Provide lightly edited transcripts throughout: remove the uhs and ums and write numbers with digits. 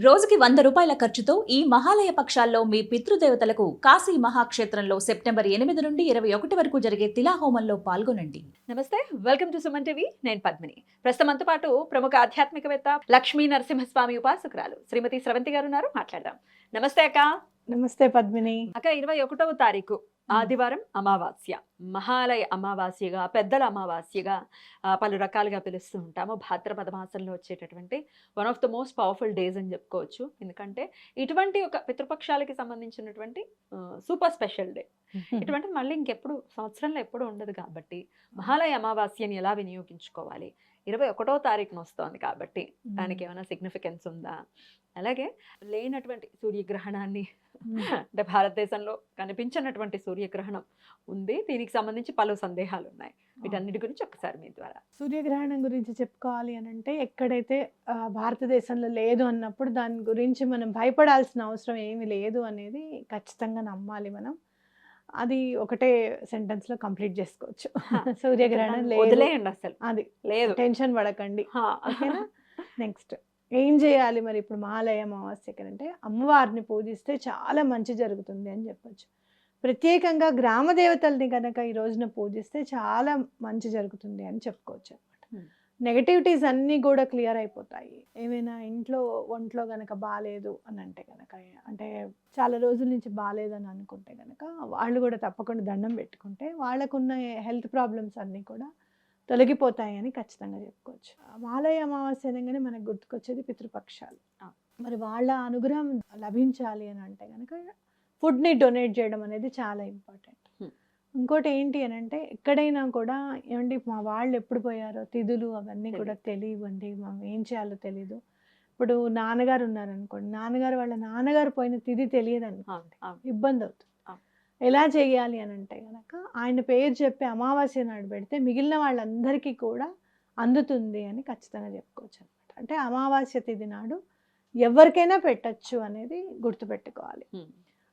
రోజుకి 100 రూపాయల ఖర్చుతో ఈ మహాలయ పక్షాల్లో మీ పితృదేవతలకు కాశీ మహాక్షేత్రంలో సెప్టెంబర్ 8 నుండి 21 వరకు జరిగే తిలాహోమంలో పాల్గొనండి. నమస్తే, వెల్కమ్ టు సుమన్ టీవీ. నేను పద్మిని. ప్రస్తుతం మనతో పాటు ప్రముఖ ఆధ్యాత్మికవేత్త లక్ష్మీ నరసింహస్వామి ఉపాసకురాలు శ్రీమతి స్రవంతి గారు ఉన్నారు. మాట్లాడదాం. నమస్తే అక్క. నమస్తే పద్మిని. అక్క, 21వ తారీఖు ఆదివారం అమావాస్య, మహాలయ అమావాస్యగా, పెద్దల అమావాస్యగా పలు రకాలుగా పిలుస్తూ ఉంటాము. భాద్రపద మాసంలో వచ్చేటటువంటి one of the most powerful days అని చెప్పుకోవచ్చు. ఎందుకంటే ఇటువంటి ఒక పితృపక్షాలకి సంబంధించినటువంటి సూపర్ స్పెషల్ డే. ఇటువంటి మళ్ళీ ఇంకెప్పుడు సంవత్సరంలో ఎప్పుడు ఉండదు కాబట్టి మహాలయ అమావాస్యని ఎలా వినియోగించుకోవాలి? 21వ తారీఖున వస్తోంది కాబట్టి దానికి ఏమైనా సిగ్నిఫికెన్స్ ఉందా? అలాగే లేనటువంటి సూర్యగ్రహణాన్ని, అంటే భారతదేశంలో కనిపించినటువంటి సూర్యగ్రహణం ఉంది, దీనికి సంబంధించి పలు సందేహాలు ఉన్నాయి. వీటన్నిటి గురించి ఒక్కసారి మీ ద్వారా. సూర్యగ్రహణం గురించి చెప్పుకోవాలి అని అంటే, ఎక్కడైతే భారతదేశంలో లేదు అన్నప్పుడు దాని గురించి మనం భయపడాల్సిన అవసరం ఏమీ లేదు అనేది ఖచ్చితంగా నమ్మాలి మనం. అది ఒకటే సెంటెన్స్ లో కంప్లీట్ చేసుకోవచ్చు. సూర్యగ్రహణం లేదు, వదిలేయండి, అసలు అది లేదు, టెన్షన్ పడకండి. ఓకేనా? నెక్స్ట్ ఏం చేయాలి మరి ఇప్పుడు మహాలయ అమావాస్యకి అంటే, అమ్మవారిని పూజిస్తే చాలా మంచి జరుగుతుంది అని చెప్పొచ్చు. ప్రత్యేకంగా గ్రామ దేవతల్ని కనుక ఈ రోజున పూజిస్తే చాలా మంచి జరుగుతుంది అని చెప్పుకోవచ్చు అనమాట. నెగటివిటీస్ అన్నీ కూడా క్లియర్ అయిపోతాయి. ఏమైనా ఇంట్లో ఒంట్లో కనుక బాగాలేదు అని అంటే కనుక, అంటే చాలా రోజుల నుంచి బాగాలేదని అనుకుంటే కనుక వాళ్ళు కూడా తప్పకుండా దండం పెట్టుకుంటే వాళ్ళకున్న హెల్త్ ప్రాబ్లమ్స్ అన్నీ కూడా తొలగిపోతాయని ఖచ్చితంగా చెప్పుకోవచ్చు. మహాలయ అమావాస్య అనగానే మనకు గుర్తుకొచ్చేది పితృపక్షాలు. మరి వాళ్ళ అనుగ్రహం లభించాలి అని అంటే కనుక ఫుడ్ని డొనేట్ చేయడం అనేది చాలా ఇంపార్టెంట్. ఇంకోటి ఏంటి అని అంటే, ఎక్కడైనా కూడా ఏమండి మా వాళ్ళు ఎప్పుడు పోయారో తిథులు అవన్నీ కూడా తెలియవండి, మనం ఏం చేయాలో తెలీదు. ఇప్పుడు నాన్నగారు ఉన్నారనుకోండి, నాన్నగారు వాళ్ళ నాన్నగారు పోయిన తిథి తెలియదు అనుకోండి, ఇబ్బంది అవుతుంది. ఎలా చేయాలి అని అంటే కనుక ఆయన పేరు చెప్పి అమావాస్య నాడు పెడితే మిగిలిన వాళ్ళందరికీ కూడా అందుతుంది అని ఖచ్చితంగా చెప్పుకోవచ్చు అనమాట. అంటే అమావాస్య తిథి నాడు ఎవరికైనా పెట్టచ్చు అనేది గుర్తుపెట్టుకోవాలి.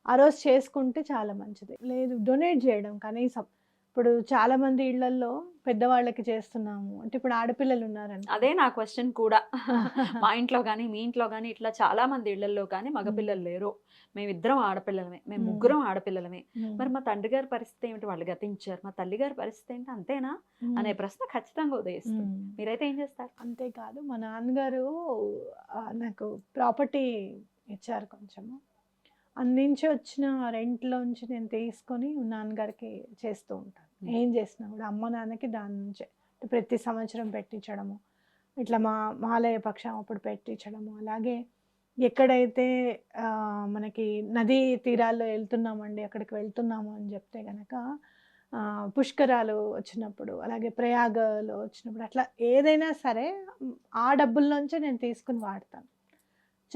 ఆ రోజు చేసుకుంటే చాలా మంచిది. లేదు డొనేట్ చేయడం కనీసం, ఇప్పుడు చాలా మంది ఇళ్లలో పెద్దవాళ్ళకి చేస్తున్నాము అంటే, ఇప్పుడు ఆడపిల్లలు ఉన్నారండి. అదే నా క్వశ్చన్ కూడా. మా ఇంట్లో కానీ మీ ఇంట్లో కానీ ఇట్లా చాలా మంది ఇళ్లలో కానీ మగపిల్లలు లేరు, మేమిద్దరం ఆడపిల్లలమే, మేము ముగ్గురం ఆడపిల్లలమే, మరి మా తండ్రి గారి పరిస్థితి ఏమిటి, వాళ్ళు గతించారు, మా తల్లి గారి పరిస్థితి ఏంటి, అంతేనా అనే ప్రశ్న ఖచ్చితంగా ఉదయిస్తుంది. మీరైతే ఏం చేస్తారు? అంతేకాదు, మా నాన్నగారు నాకు ప్రాపర్టీ ఇచ్చారు కొంచెము, అందించి వచ్చిన రెంట్లోంచి నేను తీసుకొని నాన్నగారికి చేస్తూ ఉంటాను. ఏం చేసినా కూడా అమ్మ నాన్నకి దాని నుంచే ప్రతి సంవత్సరం పెట్టించడము, ఇట్లా మహాలయ పక్షం అప్పుడు పెట్టించడము. అలాగే ఎక్కడైతే మనకి నదీ తీరాల్లో వెళ్తున్నామండి, అక్కడికి వెళ్తున్నాము అని చెప్తే కనుక పుష్కరాలు వచ్చినప్పుడు, అలాగే ప్రయాగలో వచ్చినప్పుడు, అట్లా ఏదైనా సరే ఆ డబ్బుల్లోంచే నేను తీసుకుని వాడతాను.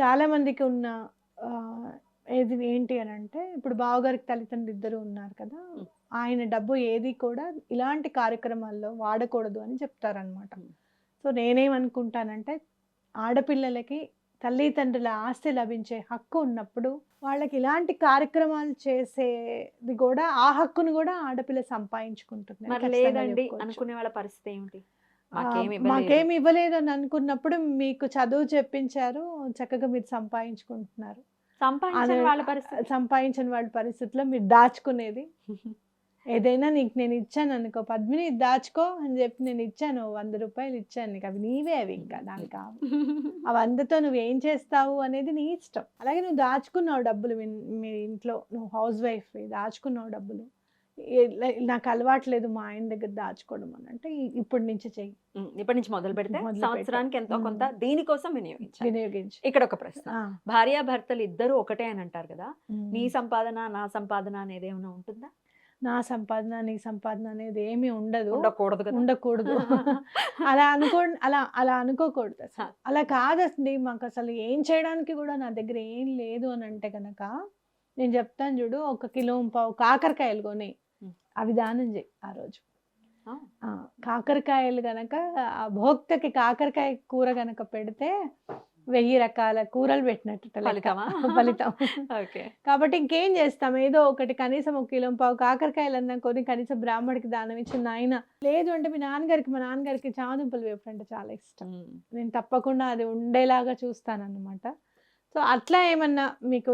చాలామందికి ఉన్న ఏది ఏంటి అని అంటే, ఇప్పుడు బావగారికి తల్లిదండ్రులు ఇద్దరు ఉన్నారు కదా, ఆయన డబ్బు ఏది కూడా ఇలాంటి కార్యక్రమాల్లో వాడకూడదు అని చెప్తారనమాట. సో నేనేమనుకుంటానంటే, ఆడపిల్లలకి తల్లిదండ్రుల ఆస్తి లభించే హక్కు ఉన్నప్పుడు వాళ్ళకి ఇలాంటి కార్యక్రమాలు చేసేది కూడా, ఆ హక్కును కూడా ఆడపిల్ల సంపాదించుకుంటుంది. లేదండి అనుకునే వాళ్ళ పరిస్థితి ఏమిటి? మాకేమి ఇవ్వలేదు అని అనుకున్నప్పుడు, మీకు చదువు చెప్పించారు, చక్కగా మీరు సంపాదించుకుంటున్నారు, సంపాదించిన వాళ్ళ పరిస్థితిలో మీరు దాచుకునేది ఏదైనా, నీకు నేను ఇచ్చాను అనుకో పద్మిని దాచుకో అని చెప్పి నేను ఇచ్చాను 100 రూపాయలు ఇచ్చాను నీకు, అవి నీవే, అవి ఇంకా దానికి కావు, ఆ 100తో నువ్వు ఏం చేస్తావు అనేది నీ ఇష్టం. అలాగే నువ్వు దాచుకున్నావు డబ్బులు, మీ ఇంట్లో నువ్వు హౌస్ వైఫ్ దాచుకున్నావు డబ్బులు, నాకు అలవాట్లేదు మా ఆయన దగ్గర దాచుకోవడం అని అంటే, ఇప్పటి నుంచి చెయ్యి, ఇప్పటి నుంచి మొదలు పెడితే సంవత్సరానికి ఎంతో కొంత దీనికోసం వినియోగించు. ఇక్కడ ఒక ప్రశ్న, భార్యాభర్తలు ఇద్దరు ఒకటే అని అంటారు కదా, నీ సంపాదన నా సంపాదన అనేది ఏమైనా ఉంటుందా? నా సంపాదన నీ సంపాదన అనేది ఏమీ ఉండదు, ఉండకూడదు. అలా అనుకోకూడదు అసలు. అలా కాదండి, మాకు అసలు ఏం చేయడానికి కూడా నా దగ్గర ఏం లేదు అని అంటే కనుక నేను చెప్తాను చూడు, 1 కిలో పావు కాకరకాయలు కొని అవి దానం చేయి ఆ రోజు. కాకరకాయలు గనక ఆ భోక్తకి కాకరకాయ కూర గనక పెడితే 1000 రకాల కూరలు పెట్టినట్టు ఫలితం. కాబట్టి ఇంకేం చేస్తాం, ఏదో ఒకటి కనీసం 1 కిలో పావు కాకరకాయలన్నా కొని కనీసం బ్రాహ్మడికి దానం ఇచ్చిన ఆయన. లేదు అంటే మా నాన్నగారికి చామదుంపలు వేపుడు అంటే చాలా ఇష్టం, నేను తప్పకుండా అది ఉండేలాగా చూస్తానన్నమాట. సో అట్లా ఏమన్నా మీకు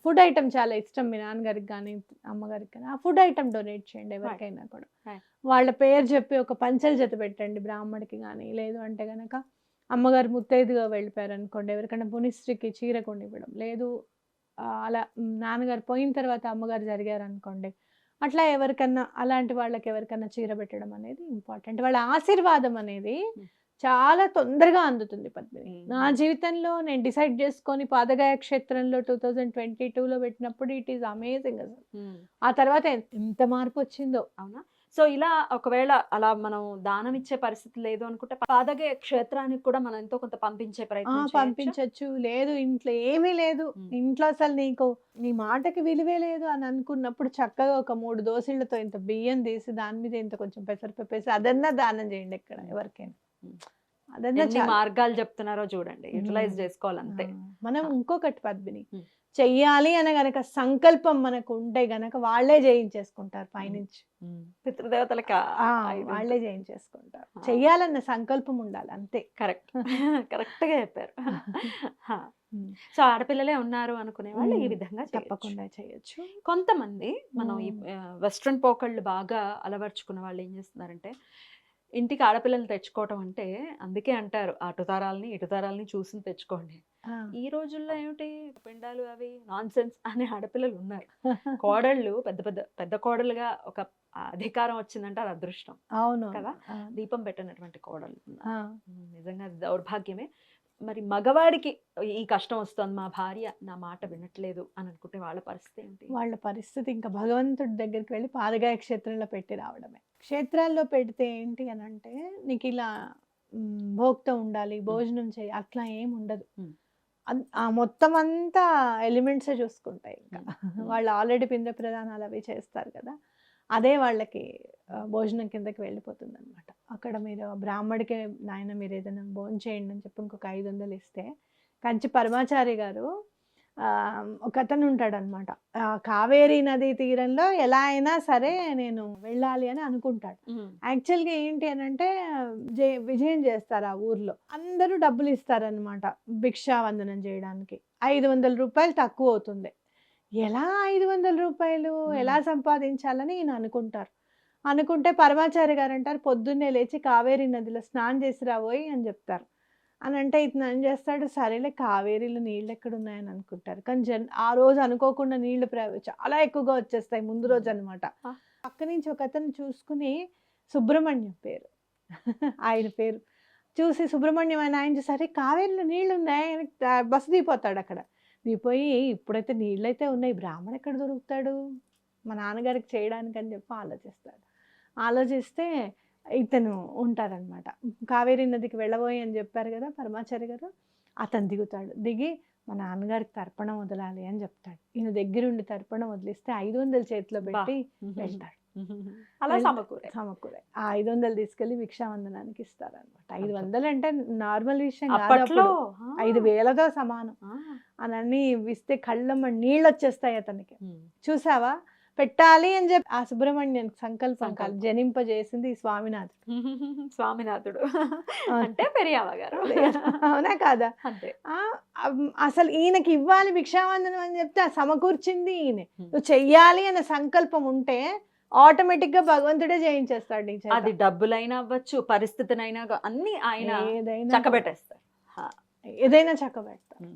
ఫుడ్ ఐటమ్ చాలా ఇష్టం మీ నాన్నగారికి కానీ అమ్మగారికి కానీ, ఆ ఫుడ్ ఐటమ్ డొనేట్ చేయండి ఎవరికైనా కూడా. Right. వాళ్ళ పేరు చెప్పి ఒక పంచల జత పెట్టండి బ్రాహ్మడికి కానీ, లేదు అంటే గనక అమ్మగారు ముత్తైదుగా వెళ్ళిపోయారు అనుకోండి, ఎవరికైనా పునిస్త్రీకి చీర కొనివ్వడం, లేదు అలా నాన్నగారు పోయిన తర్వాత అమ్మగారు జరిగారు అనుకోండి, అట్లా ఎవరికన్నా అలాంటి వాళ్ళకి ఎవరికన్నా చీర పెట్టడం అనేది ఇంపార్టెంట్. వాళ్ళ ఆశీర్వాదం అనేది చాలా తొందరగా అందుతుంది పద్మిని. నా జీవితంలో నేను డిసైడ్ చేసుకొని పాదగాయ క్షేత్రంలో 2022లో పెట్టినప్పుడు ఇట్ ఈస్ అమేజింగ్ అసలు. ఆ తర్వాత ఎంత మార్పు వచ్చిందో. అవునా? సో ఇలా ఒకవేళ అలా మనం దానం ఇచ్చే పరిస్థితి లేదు అనుకుంటే పాదగే క్షేత్రానికి కూడా మనం ఎంతో కొంత పంపించే ప్రయత్నం చేయొచ్చా? పంపించవచ్చు. లేదు ఇంట్లో ఏమీ లేదు, ఇంట్లో అసలు నీకు నీ మాటకి విలువే లేదు అని అనుకున్నప్పుడు చక్కగా ఒక 3 దోసెళ్లతో ఇంత బియ్యం తీసి దాని మీద ఇంత కొంచెం పెసరపప్పేసి అదన్నా దానం చేయండి ఎక్కడ ఎవరికైనా. అదన్నా ఎన్ని చాలు. మార్గాలు చెప్తున్నారో చూడండి, యూటిలైజ్ చేసుకోవాలంతే. మనం ఇంకొకటి పద్మిని, చెయ్యాలి అని గనక సంకల్పం మనకు ఉంటే గనక వాళ్ళే చేయించేసుకుంటారు పైనుంచి. పితృదేవతలకి వాళ్ళే చేయించేసుకుంటారు. చెయ్యాలన్న సంకల్పం ఉండాలి అంతే. కరెక్ట్ కరెక్ట్ గా చెప్పారు. సో ఆడపిల్లలే ఉన్నారు అనుకునే వాళ్ళు ఈ విధంగా తప్పకుండా చేయొచ్చు. కొంతమంది మనం ఈ వెస్ట్రన్ పోకళ్ళు బాగా అలవర్చుకున్న వాళ్ళు ఏం చేస్తున్నారంటే, ఇంటికి ఆడపిల్లలు తెచ్చుకోవటం అంటే అందుకే అంటారు అటుతరాలని ఇటుతరాలని చూసి తెచ్చుకోండి. ఈ రోజుల్లో ఏమిటి పిండాలు అవి నాన్ సెన్స్ అనే ఆడపిల్లలు ఉన్నారు. కోడళ్ళు పెద్ద పెద్ద పెద్ద కోడలుగా ఒక అధికారం వచ్చిందంటే అది అదృష్టం. అవును కదా, దీపం పెట్టినటువంటి కోడళ్ళు నిజంగా అది దౌర్భాగ్యమే. మరి మగవాడికి ఈ కష్టం వస్తుంది, మా భార్య నా మాట వినట్లేదు అని అనుకుంటే వాళ్ళ పరిస్థితి ఏంటి? వాళ్ళ పరిస్థితి ఇంకా భగవంతుడి దగ్గరికి వెళ్ళి పాదగాయ క్షేత్రంలో పెట్టి రావడమే. క్షేత్రాల్లో పెడితే ఏంటి అని అంటే నీకు ఇలా భోక్త ఉండాలి, భోజనం చేయి, అట్లా ఏం ఉండదు. ఆ మొత్తం అంతా ఎలిమెంట్సే చూసుకుంటాయి. ఇంకా వాళ్ళు ఆల్రెడీ పిండ ప్రదానాలు అవి చేస్తారు కదా, అదే వాళ్ళకి భోజనం కిందకి వెళ్ళిపోతుంది అనమాట. అక్కడ మీరు బ్రాహ్మడికి నాయన మీరు ఏదైనా భోజనం చేయండి అని చెప్పి ఇంకొక 500 ఇస్తే, కంచి పరమాచారి గారు ఒక అతను ఉంటాడనమాట, కావేరీ నదీ తీరంలో ఎలా అయినా సరే నేను వెళ్ళాలి అని అనుకుంటాడు. యాక్చువల్గా ఏంటి అని అంటే విజయం చేస్తారు ఆ ఊర్లో, అందరూ డబ్బులు ఇస్తారనమాట భిక్షావందనం చేయడానికి. 500 రూపాయలు తక్కువ అవుతుంది. ఎలా 500 రూపాయలు ఎలా సంపాదించాలని ఈయన అనుకుంటారు. అనుకుంటే పరమాచారి గారు అంటారు, పొద్దున్నే లేచి కావేరీ నదిలో స్నానం చేసి రాబోయి అని చెప్తారు. అని అంటే ఇతను ఏం చేస్తాడు, సరేలే కావేరీలో నీళ్ళు ఎక్కడ ఉన్నాయని అనుకుంటారు. కానీ ఆ రోజు అనుకోకుండా నీళ్లు చాలా ఎక్కువగా వచ్చేస్తాయి ముందు రోజు అనమాట. పక్క నుంచి ఒక అతను చూసుకుని సుబ్రహ్మణ్యం పేరు ఆయన పేరు చూసి, సుబ్రహ్మణ్యం ఆయన చూసరి కావేరీలో నీళ్ళు ఉన్నాయి, బస్సు దిగిపోతాడు. అక్కడ దిగిపోయి ఇప్పుడైతే నీళ్ళు అయితే ఉన్నాయి, బ్రాహ్మణ ఎక్కడ దొరుకుతాడు మా నాన్నగారికి చేయడానికి అని చెప్పి ఆలోచిస్తాడు. ఆలోచిస్తే ఇతను ఉంటారనమాట, కావేరీ నదికి వెళ్ళబోయి అని చెప్పారు కదా పరమాచారి గారు, అతను దిగుతాడు. దిగి మా నాన్నగారికి తర్పణం వదలాలి అని చెప్తాడు. ఈయన దగ్గరుండి తర్పణం వదిలిస్తే 500 చేతిలో పెట్టి వెళ్తాడు. అలా సమకూరే ఆ 500 తీసుకెళ్లి భిక్షావందనానికి ఇస్తారనమాట. 500 అంటే నార్మల్ విషయం కాదు, అప్పట్లో 5,000తో సమానం. అని ఇస్తే కళ్ళమ్మ నీళ్ళు వచ్చేస్తాయి అతనికి. చూసావా, పెట్టాలి అని చెప్పి ఆ సుబ్రహ్మణ్యం సంకల్పం జనింపజేసింది స్వామినాథుడు అంటే పెరియావ గారు. అవునా కాదా? అసలు ఈయనకి ఇవ్వాలి భిక్షావందనం అని చెప్తే ఆ సమకూర్చింది ఈయన. నువ్వు చెయ్యాలి అనే సంకల్పం ఉంటే ఆటోమేటిక్ గా భగవంతుడే చేయించేస్తాడు. అది డబ్బులైనా అవ్వచ్చు, పరిస్థితినైనా అన్ని ఆయన చక్కబెట్టేస్తారు, ఏదైనా చక్కబెడతారు.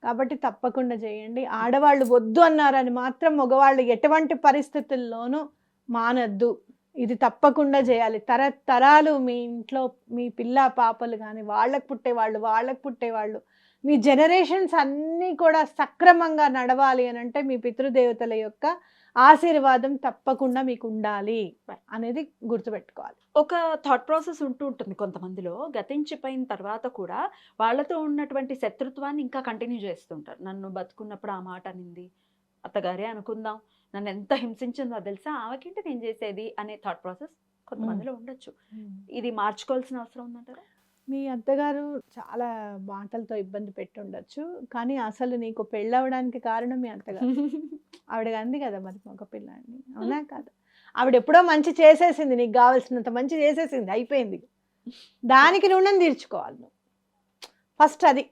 కాబట్టి తప్పకుండా చేయండి. ఆడవాళ్ళు వద్దు అన్నారని మాత్రం మగవాళ్ళు ఎటువంటి పరిస్థితుల్లోనూ మానద్దు. ఇది తప్పకుండా చేయాలి. తరతరాలు మీ ఇంట్లో మీ పిల్ల పాపలు కానీ వాళ్ళకు పుట్టేవాళ్ళు మీ జనరేషన్స్ అన్నీ కూడా సక్రమంగా నడవాలి అని అంటే మీ పితృదేవతల యొక్క ఆశీర్వాదం తప్పకుండా మీకు ఉండాలి అనేది గుర్తుపెట్టుకోవాలి. ఒక థాట్ ప్రాసెస్ ఉంటుంది కొంతమందిలో, గతించిపోయిన తర్వాత కూడా వాళ్ళతో ఉన్నటువంటి శత్రుత్వాన్ని ఇంకా కంటిన్యూ చేస్తుంటారు. నన్ను బతుకున్నప్పుడు ఆ మాట అనింది, అత్తగారే అనుకుందాం, నన్ను ఎంత హింసించిందో తెలుసా, ఆమెకేంటి నేను చేసేది అనే థాట్ ప్రాసెస్ కొంతమందిలో ఉండొచ్చు. ఇది మార్చుకోవాల్సిన అవసరం ఉందంటారా? మీ అత్తగారు చాలా మాటలతో ఇబ్బంది పెట్టి ఉండొచ్చు, కానీ అసలు నీకు పెళ్ళవడానికి కారణం మీ అత్తగారు. ఆవిడ అంది కదా మరి మగ పిల్లాడిని, అవునా కాదు? ఆవిడ ఎప్పుడో మంచి చేసేసింది, నీకు కావాల్సినంత మంచి చేసేసింది, అయిపోయింది. దానికి రుణం తీర్చుకోవాలి నువ్వు ఫస్ట్. అది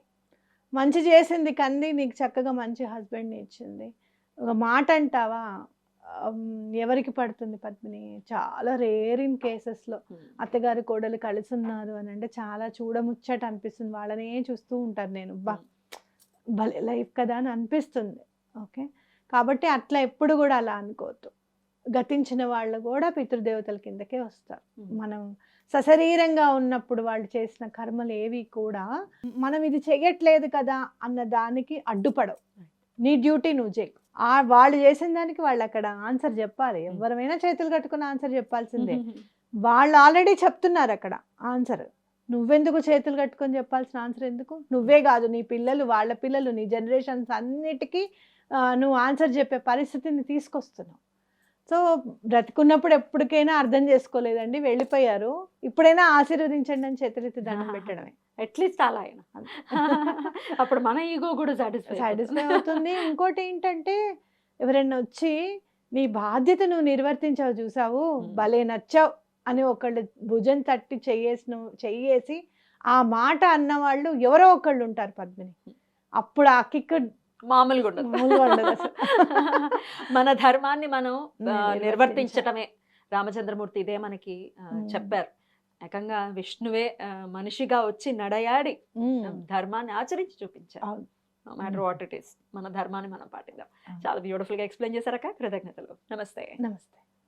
మంచి చేసింది కంది, నీకు చక్కగా మంచి హస్బెండ్ని ఇచ్చింది. ఒక మాట అంటావా, ఎవరికి పడుతుంది పద్మిని? చాలా రేర్ ఇన్ కేసెస్లో అత్తగారి కోడలు కలిసి ఉన్నారు అని అంటే చాలా చూడముచ్చట అనిపిస్తుంది. వాళ్ళనే చూస్తూ ఉంటాను నేను, బా భలే లైఫ్ కదా అని అనిపిస్తుంది. ఓకే, కాబట్టి అట్లా ఎప్పుడు కూడా అలా అనుకోవద్దు. గతించిన వాళ్ళు కూడా పితృదేవతల కిందకే వస్తారు. మనం సశరీరంగా ఉన్నప్పుడు వాళ్ళు చేసిన కర్మలు ఏవి కూడా మనం ఇది చెయ్యట్లేదు కదా అన్న దానికి అడ్డుపడవు. నీ డ్యూటీ నువ్వు చేయి. వాళ్ళు చేసిన దానికి వాళ్ళు అక్కడ ఆన్సర్ చెప్పాలి. ఎవరైనా చేతులు కట్టుకుని ఆన్సర్ చెప్పాల్సిందే. వాళ్ళు ఆల్రెడీ చెప్తున్నారు అక్కడ ఆన్సర్. నువ్వెందుకు చేతులు కట్టుకొని చెప్పాల్సిన ఆన్సర్ ఎందుకు? నువ్వే కాదు, నీ పిల్లలు, వాళ్ళ పిల్లలు, నీ జనరేషన్స్ అన్నిటికీ నువ్వు ఆన్సర్ చెప్పే పరిస్థితిని తీసుకొస్తున్నావు. సో బ్రతికున్నప్పుడు ఎప్పటికైనా అర్థం చేసుకోలేదండి, వెళ్ళిపోయారు, ఇప్పుడైనా ఆశీర్వదించండి అని చేతులెత్తి దండం పెట్టడమే. అట్లీస్ట్ అలా అయినా అప్పుడు మన ఈగో కూడా సాటిస్ఫై అవుతుంది. ఇంకోటి ఏంటంటే, ఎవరైనా వచ్చి నీ బాధ్యత నువ్వు నిర్వర్తించావు, చూసావు, భలే నచ్చావు అని ఒకళ్ళు భుజం తట్టి చెయ్యేసి ఆ మాట అన్నవాళ్ళు ఎవరో ఒకళ్ళు ఉంటారు పద్మిని. అప్పుడు ఆ కిక్ మామూలుగా ఉండదు అసలు. మన ధర్మాన్ని మనం నిర్వర్తించటమే. రామచంద్రమూర్తి ఇదే మనకి చెప్పారు. ఏకంగా విష్ణువే మనిషిగా వచ్చి నడయాడి ధర్మాన్ని ఆచరించి చూపించారు. No matter what it is, మన ధర్మాన్ని మనం పాటిద్దాం. చాలా బ్యూటిఫుల్ గా ఎక్స్ప్లెయిన్ చేశారక్క, కృతజ్ఞతలు. నమస్తే. నమస్తే.